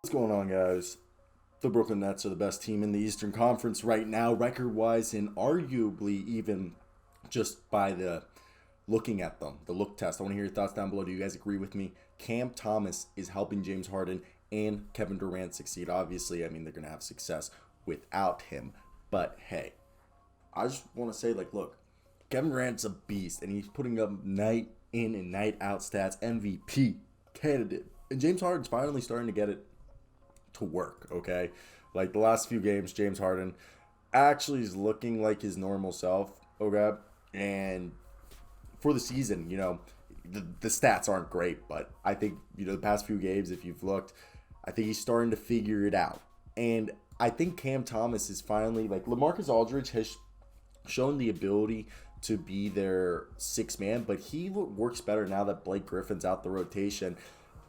What's going on, guys? The Brooklyn Nets are the best team in the Eastern Conference right now, record wise, and arguably even just by the looking at them, the look test. I want to hear your thoughts down below. Do you guys agree with me? Cam Thomas is helping James Harden and Kevin Durant succeed. Obviously, I mean, they're going to have success without him. But hey, I just want to say, look, Kevin Durant's a beast, and he's putting up night in and night out stats, MVP candidate. And James Harden's finally starting to get it to work, okay? Like the last few games, James Harden actually is looking like his normal self, okay? And for the season, the stats aren't great, but I think, the past few games, if you've looked, I think he's starting to figure it out. And I think Cam Thomas is finally, like, LaMarcus Aldridge has shown the ability to be their sixth man, but he works better now that Blake Griffin's out the rotation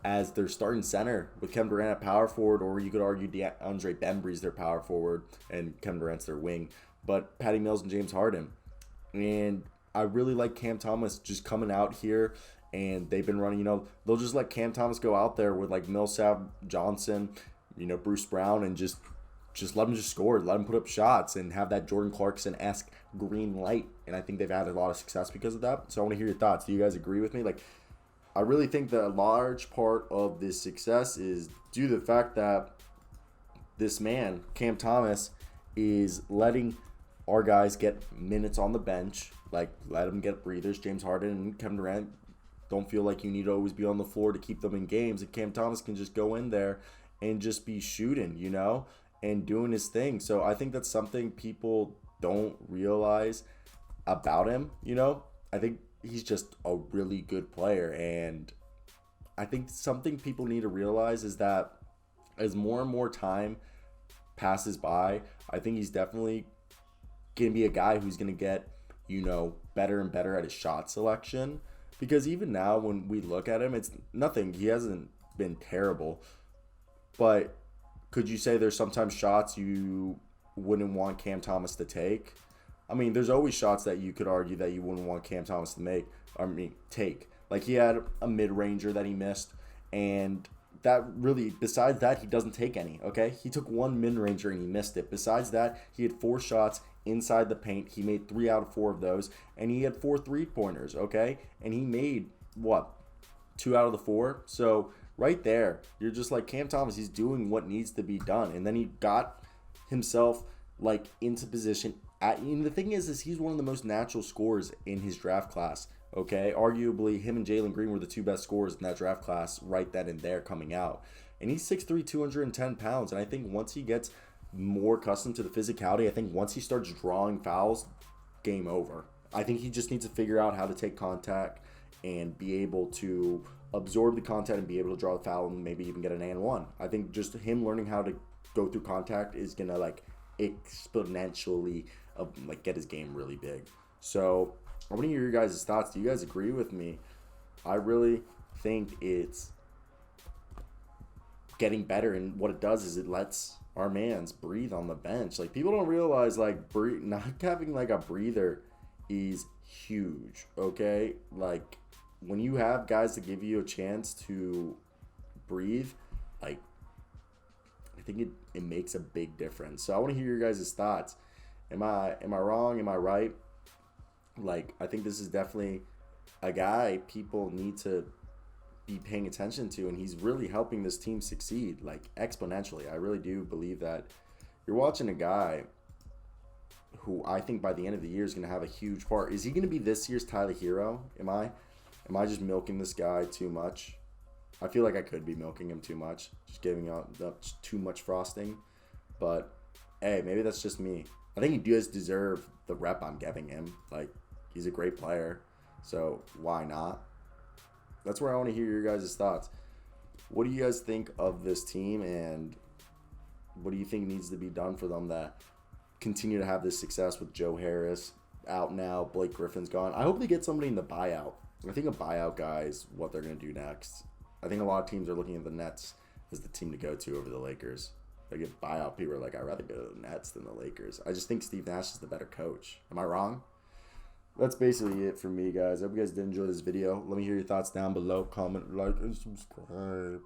as their starting center with Kevin Durant at power forward, or you could argue DeAndre Bembry's their power forward and Kevin Durant's their wing. But Patty Mills and James Harden. And I really like Cam Thomas just coming out here, and they've been running, they'll just let Cam Thomas go out there with like Millsap, Johnson, Bruce Brown, and just let him just score, let him put up shots, and have that Jordan Clarkson-esque green light. And I think they've had a lot of success because of that. So I want to hear your thoughts. Do you guys agree with me? I really think that a large part of this success is due to the fact that this man, Cam Thomas, is letting our guys get minutes on the bench. Like, let them get breathers. James Harden and Kevin Durant don't feel like you need to always be on the floor to keep them in games. And Cam Thomas can just go in there and just be shooting, and doing his thing. So I think that's something people don't realize about him, I think he's just a really good player. And I think something people need to realize is that as more and more time passes by, I think he's definitely going to be a guy who's going to get, better and better at his shot selection. Because even now, when we look at him, it's nothing. He hasn't been terrible. But could you say there's sometimes shots you wouldn't want Cam Thomas to take? I mean, there's always shots that you could argue that you wouldn't want Cam Thomas to take. Like, he had a mid-ranger that he missed, and that really, besides that, he doesn't take any, okay? He took one mid-ranger and he missed it. Besides that, he had 4 shots inside the paint. He made 3 out of 4 of those, and he had 4 3-pointers, okay? And he made, 2 out of the 4? So, right there, you're just like, Cam Thomas, he's doing what needs to be done. And then he got himself, into position. And the thing is he's one of the most natural scorers in his draft class, okay? Arguably, him and Jalen Green were the 2 best scorers in that draft class right then and there coming out. And he's 6'3", 210 pounds. And I think once he gets more accustomed to the physicality, I think once he starts drawing fouls, game over. I think he just needs to figure out how to take contact and be able to absorb the contact and be able to draw the foul and maybe even get an and one. I think just him learning how to go through contact is going to, exponentially get his game really big. So I want to hear your guys' thoughts. Do you guys agree with me? I really think it's getting better, and what it does is it lets our mans breathe on the bench. People don't realize not having a breather is huge, okay? When you have guys to give you a chance to breathe, I think it makes a big difference. So I want to hear your guys' thoughts. Am I wrong? Am I right? I think this is definitely a guy people need to be paying attention to, and he's really helping this team succeed, exponentially. I really do believe that you're watching a guy who I think by the end of the year is going to have a huge part. Is he going to be this year's Tyler Hero? Am I just milking this guy too much? I feel like I could be milking him too much, just giving out too much frosting. But, hey, maybe that's just me. I think he does deserve the rep I'm giving him. He's a great player, so why not? That's where I want to hear your guys' thoughts. What do you guys think of this team, and what do you think needs to be done for them that continue to have this success with Joe Harris out now, Blake Griffin's gone? I hope they get somebody in the buyout. I think a buyout guy is what they're going to do next. I think a lot of teams are looking at the Nets as the team to go to over the Lakers. They get buyout people are like, I'd rather go to the Nets than the Lakers. I just think Steve Nash is the better coach. Am I wrong? That's basically it for me, guys. I hope you guys did enjoy this video. Let me hear your thoughts down below. Comment, like, and subscribe.